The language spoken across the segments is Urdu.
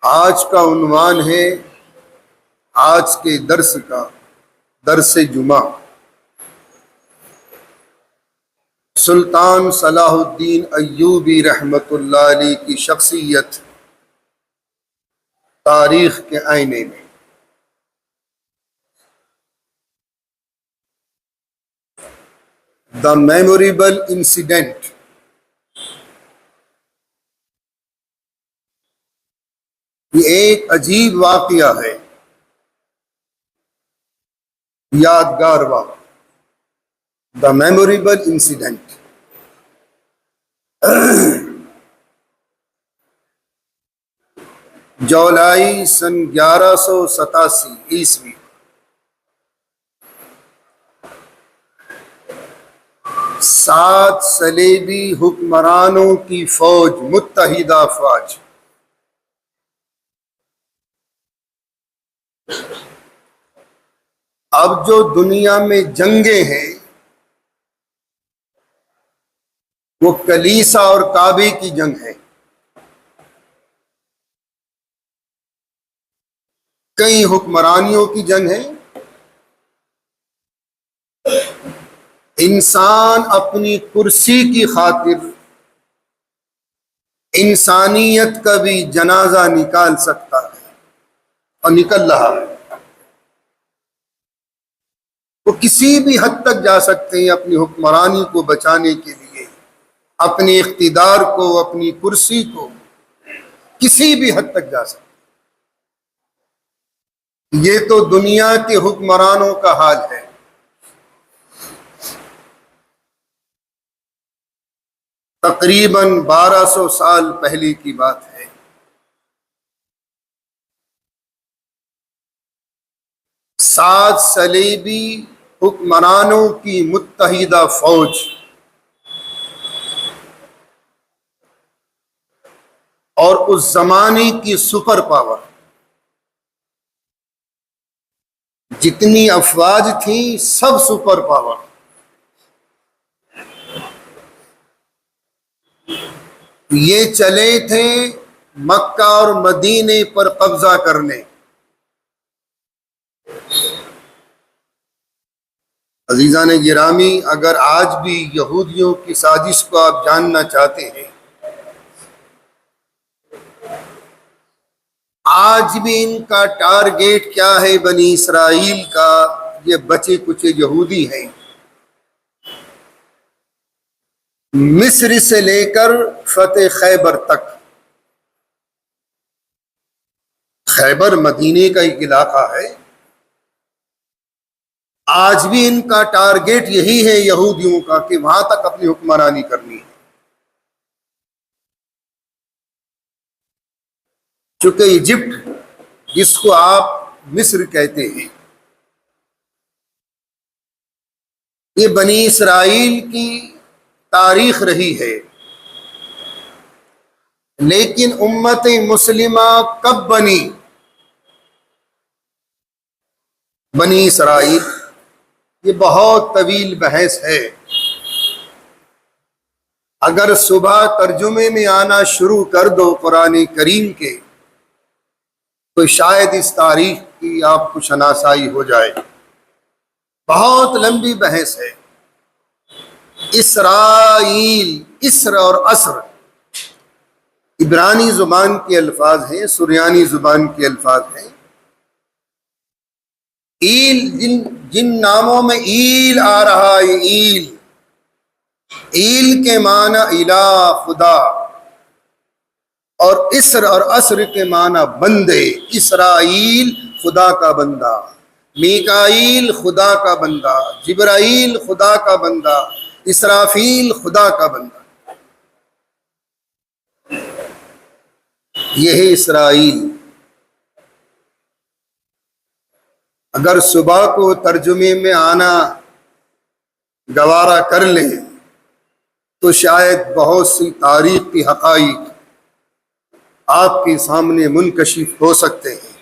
آج کا عنوان ہے آج کے درس کا، درس جمعہ۔ سلطان صلاح الدین ایوبی رحمۃ اللہ علیہ کی شخصیت تاریخ کے آئینے میں۔ دا میموریبل انسیڈنٹ، یہ ایک عجیب واقعہ ہے، یادگار واقعہ۔ دا میموریبل انسیڈنٹ۔ جولائی سن 1187 عیسوی، سات صلیبی حکمرانوں کی فوج، متحدہ افواج، اب جو دنیا میں جنگیں ہیں وہ کلیسا اور کعبے کی جنگ ہے۔ کئی حکمرانیوں کی جنگ ہے۔ انسان اپنی کرسی کی خاطر انسانیت کا بھی جنازہ نکال سکتا ہے اور نکل رہا ہے۔ وہ کسی بھی حد تک جا سکتے ہیں اپنی حکمرانی کو بچانے کے لیے، اپنے اقتدار کو، اپنی کرسی کو، کسی بھی حد تک جا سکتے۔ یہ تو دنیا کے حکمرانوں کا حال ہے۔ تقریباً 1200 سال پہلے کی بات ہے۔ سات صلیبی حکمرانوں کی متحدہ فوج اور اس زمانے کی سپر پاور، جتنی افواج تھیں سب سپر پاور، یہ چلے تھے مکہ اور مدینے پر قبضہ کرنے۔ عزیزان گرامی، اگر آج بھی یہودیوں کی سازش کو آپ جاننا چاہتے ہیں، آج بھی ان کا ٹارگیٹ کیا ہے بنی اسرائیل کا؟ یہ بچے کچے یہودی ہیں۔ مصر سے لے کر فتح خیبر تک، خیبر مدینے کا ایک علاقہ ہے، آج بھی ان کا ٹارگیٹ یہی ہے یہودیوں کا کہ وہاں تک اپنی حکمرانی کرنی ہے۔ چونکہ ایجپٹ، جس کو آپ مصر کہتے ہیں، یہ بنی اسرائیل کی تاریخ رہی ہے، لیکن امت مسلمہ کب بنی بنی اسرائیل؟ یہ بہت طویل بحث ہے۔ اگر صبح ترجمے میں آنا شروع کر دو قرآن کریم کے، تو شاید اس تاریخ کی آپ کو شناسائی ہو جائے۔ بہت لمبی بحث ہے۔ اسرائیل، اسر اور عصر عبرانی زبان کے الفاظ ہیں، سریانی زبان کے الفاظ ہیں۔ ایل، جن ناموں میں ایل آ رہا ہے، ایل کے معنی الہ، خدا، اور اسر اور عصر کے معنی بندے۔ اسرائیل خدا کا بندہ، میکائیل خدا کا بندہ، جبرائیل خدا کا بندہ، اسرافیل خدا کا بندہ۔ یہ ہے اسرائیل۔ اگر صبح کو ترجمے میں آنا گوارا کر لیں تو شاید بہت سی تاریخ کی حقائق آپ کے سامنے منکشف ہو سکتے ہیں۔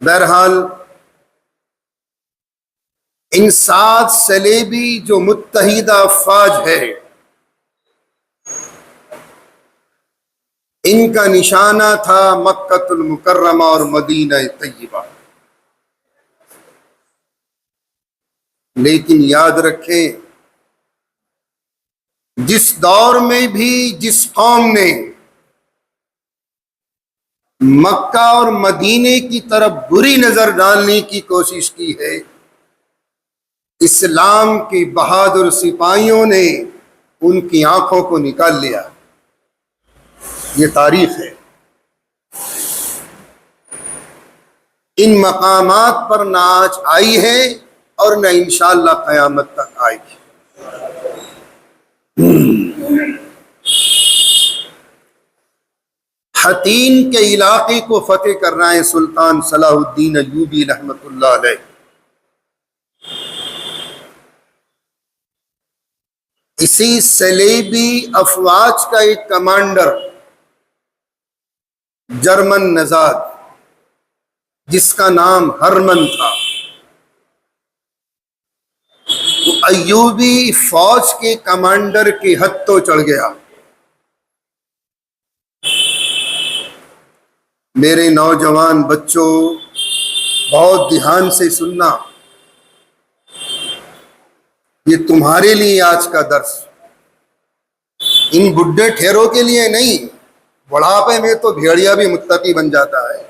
بہرحال ان سات صلیبی جو متحدہ افواج ہے، ان کا نشانہ تھا مکہ المکرمہ اور مدینہ طیبہ. لیکن یاد رکھیں، جس دور میں بھی جس قوم نے مکہ اور مدینے کی طرف بری نظر ڈالنے کی کوشش کی ہے، اسلام کے بہادر سپاہیوں نے ان کی آنکھوں کو نکال لیا. یہ تاریخ ہے. ان مقامات پر نہ آج آئی ہے اور نہ انشاءاللہ قیامت تک آئے گی. حطین کے علاقے کو فتح کر رہے ہیں سلطان صلاح الدین ایوبی رحمۃ اللہ علیہ. اسی صلیبی افواج کا ایک کمانڈر جرمن نژاد جس کا نام ہرمن تھا، وہ ایوبی فوج کے کمانڈر کے ہتھوں چڑھ گیا. میرے نوجوان بچوں، بہت دھیان سے سننا، یہ تمہارے لیے آج کا درس، ان بڈھے ٹھہروں کے لیے نہیں. بڑھاپے میں تو بھیڑیا بھی متقی بن جاتا ہے.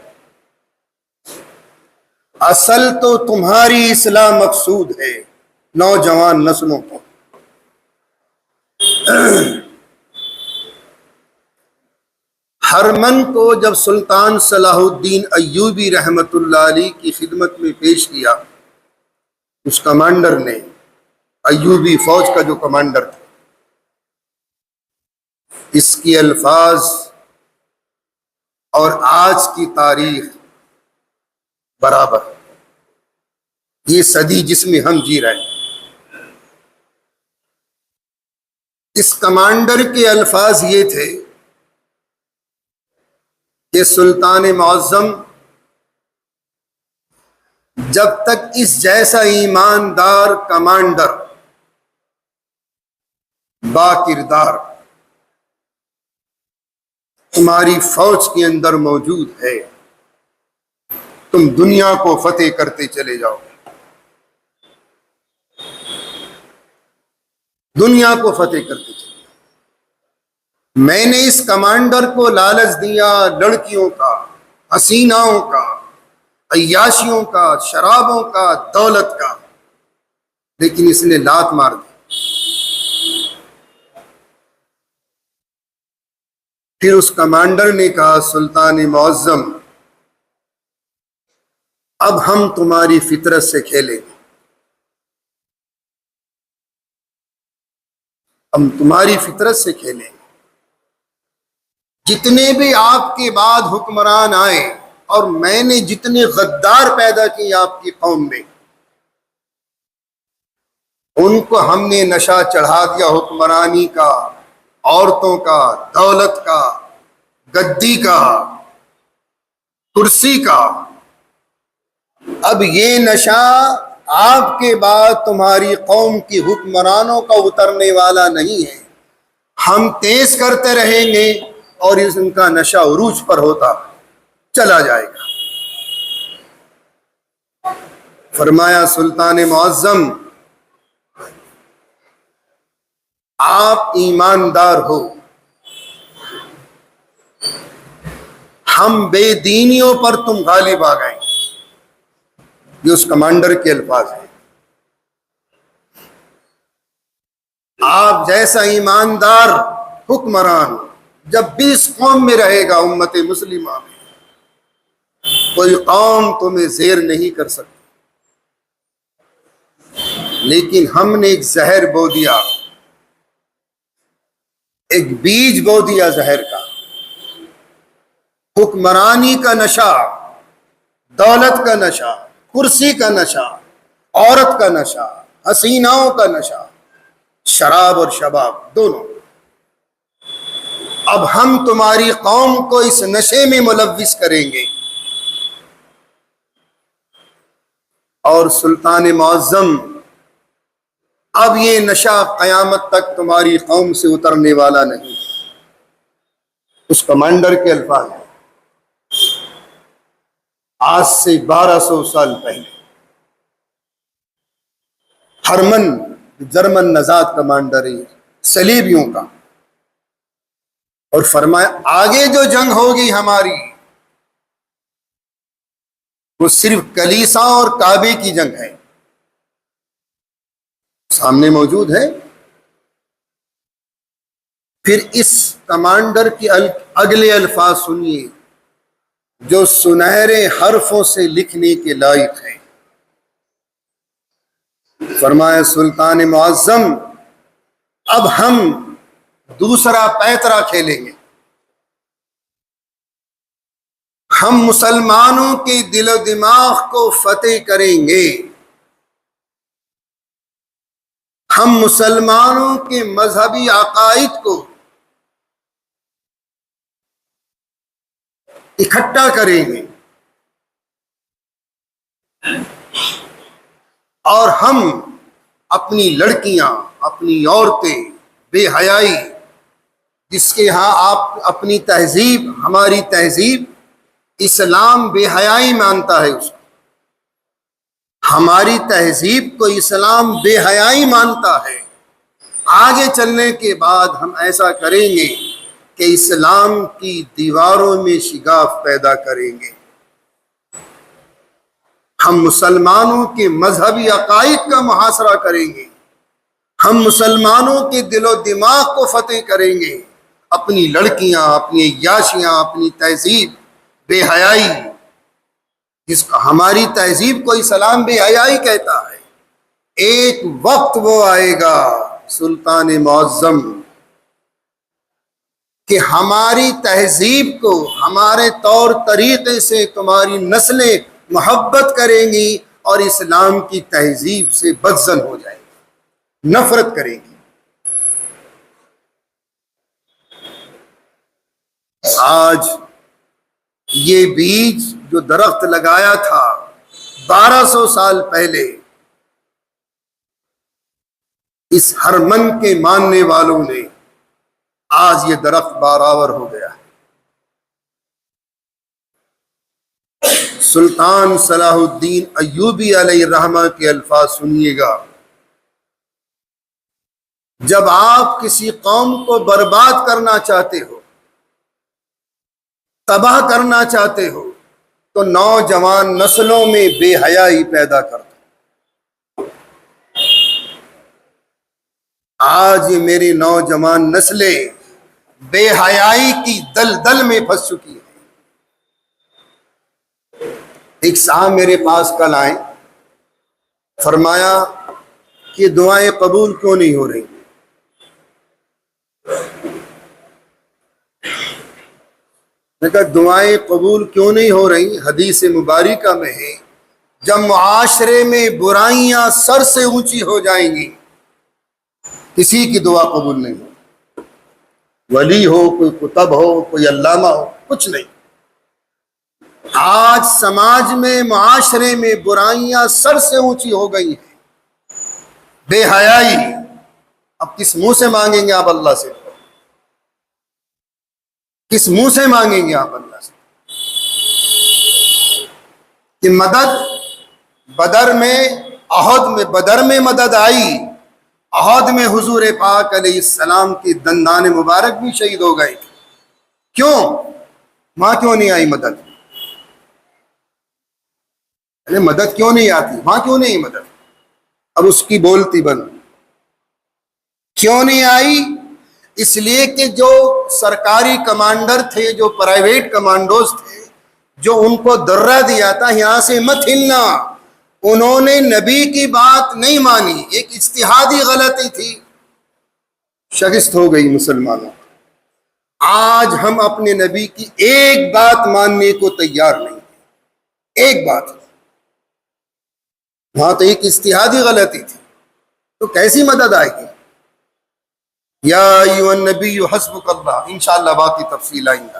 اصل تو تمہاری اصلاح مقصود ہے، نوجوان نسلوں کو. ہرمن کو جب سلطان صلاح الدین ایوبی رحمۃ اللہ علیہ کی خدمت میں پیش کیا، اس کمانڈر نے، ایوبی فوج کا جو کمانڈر تھا، اس کے الفاظ اور آج کی تاریخ برابر. یہ صدی جس میں ہم جی رہے ہیں، اس کمانڈر کے الفاظ یہ تھے کہ سلطان معظم، جب تک اس جیسا ایماندار کمانڈر با کردار تمہاری فوج کے اندر موجود ہے، تم دنیا کو فتح کرتے چلے جاؤ گے. دنیا کو فتح کرتے چلے جاؤ. میں نے اس کمانڈر کو لالچ دیا لڑکیوں کا، حسیناؤں کا، عیاشیوں کا، شرابوں کا، دولت کا، لیکن اس نے لات مار دی. پھر اس کمانڈر نے کہا، سلطان معظم، اب ہم تمہاری فطرت سے کھیلیں گے، ہم تمہاری فطرت سے کھیلیں گے. جتنے بھی آپ کے بعد حکمران آئے اور میں نے جتنے غدار پیدا کیے آپ کی قوم میں، ان کو ہم نے نشہ چڑھا دیا حکمرانی کا، عورتوں کا، دولت کا، گدی کا، کرسی کا. اب یہ نشہ آپ کے بعد تمہاری قوم کی حکمرانوں کا اترنے والا نہیں ہے. ہم تیز کرتے رہیں گے اور ان کا نشہ عروج پر ہوتا چلا جائے گا. فرمایا، سلطان معظم، آپ ایماندار ہو، ہم بے دینیوں پر تم غالب آ گئے. یہ اس کمانڈر کے الفاظ ہیں. آپ جیسا ایماندار حکمران جب بھی اس قوم میں رہے گا، امت مسلمہ میں، کوئی قوم تمہیں زیر نہیں کر سکتی. لیکن ہم نے ایک زہر بو دیا، ایک بیج بو دیا زہر کا. حکمرانی کا نشہ، دولت کا نشہ، کرسی کا نشہ، عورت کا نشہ، حسیناؤں کا نشہ، شراب اور شباب دونوں. اب ہم تمہاری قوم کو اس نشے میں ملوث کریں گے. اور سلطان معظم، اب یہ نشہ قیامت تک تمہاری قوم سے اترنے والا نہیں. اس کمانڈر کے الفاظ ہیں، آج سے 1200 سال پہلے ہرمن جرمن نژاد کمانڈر ہے صلیبیوں کا، اور فرمایا آگے جو جنگ ہوگی ہماری وہ صرف کلیسا اور کعبے کی جنگ ہے، سامنے موجود ہے۔ پھر اس کمانڈر کے اگلے الفاظ سنیے جو سنہرے حرفوں سے لکھنے کے لائق ہیں۔ فرمایا سلطان معظم اب ہم دوسرا پیترا کھیلیں گے، ہم مسلمانوں کے دل و دماغ کو فتح کریں گے، ہم مسلمانوں کے مذہبی عقائد کو اکٹھا کریں گے، اور ہم اپنی لڑکیاں، اپنی عورتیں، بے حیائی، جس کے ہاں آپ اپنی تہذیب، ہماری تہذیب اسلام بے حیائی مانتا ہے، اس کو ہماری تہذیب کو اسلام بے حیائی مانتا ہے، آگے چلنے کے بعد ہم ایسا کریں گے کہ اسلام کی دیواروں میں شگاف پیدا کریں گے، ہم مسلمانوں کے مذہبی عقائد کا محاصرہ کریں گے، ہم مسلمانوں کے دل و دماغ کو فتح کریں گے، اپنی لڑکیاں، اپنی عیاشیاں، اپنی تہذیب بے حیائی، جس کا ہماری تہذیب کو اسلام بے حیائی کہتا ہے، ایک وقت وہ آئے گا سلطان معظم کہ ہماری تہذیب کو، ہمارے طور طریقے سے تمہاری نسلیں محبت کریں گی اور اسلام کی تہذیب سے بدظن ہو جائیں گی، نفرت کریں گی۔ آج یہ بیج جو درخت لگایا تھا 1200 سال پہلے، اس ہرمن کے ماننے والوں نے، آج یہ درخت بارآور ہو گیا ہے۔ سلطان صلاح الدین ایوبی علیہ الرحمہ کے الفاظ سنیے گا، جب آپ کسی قوم کو برباد کرنا چاہتے ہو، تباہ کرنا چاہتے ہو، تو نوجوان نسلوں میں بے حیائی پیدا کر دو۔ آج یہ میری نوجوان نسلیں بے حیائی کی دلدل میں پھنس چکی ہیں۔ ایک صاحب میرے پاس کل آئے، فرمایا کہ دعائیں قبول کیوں نہیں ہو رہی؟ میں کہا دعائیں قبول کیوں نہیں ہو رہی؟ حدیث مبارکہ میں ہے جب معاشرے میں برائیاں سر سے اونچی ہو جائیں گی کسی کی دعا قبول نہیں ہو، ولی ہو، کوئی کتب ہو، کوئی علامہ ہو، کچھ نہیں۔ آج سماج میں، معاشرے میں برائیاں سر سے اونچی ہو گئی ہیں، بے حیائی، اب کس منہ سے مانگیں گے آپ اللہ سے؟ کس منہ سے مانگیں گے آپ اللہ سے کہ مدد؟ بدر میں مدد آئی، احد میں حضور پاک علیہ السلام کی دندان مبارک بھی شہید ہو گئے، کیوں؟ وہاں کیوں نہیں آئی مدد؟ مدد کیوں نہیں آتی؟ وہاں کیوں نہیں مدد؟ اب اس کی بولتی بند، کیوں نہیں آئی؟ اس لیے کہ جو سرکاری کمانڈر تھے، جو پرائیویٹ کمانڈوز تھے، جو ان کو درہ دیا تھا یہاں سے مت ہلنا، انہوں نے نبی کی بات نہیں مانی، ایک اجتہادی غلطی تھی، شکست ہو گئی مسلمانوں۔ آج ہم اپنے نبی کی ایک بات ماننے کو تیار نہیں، ایک بات، وہاں تو ایک اجتہادی غلطی تھی، تو کیسی مدد آئے گی؟ یا ایھا النبی حسبک اللہ، انشاءاللہ باقی تفصیل آئیں گا۔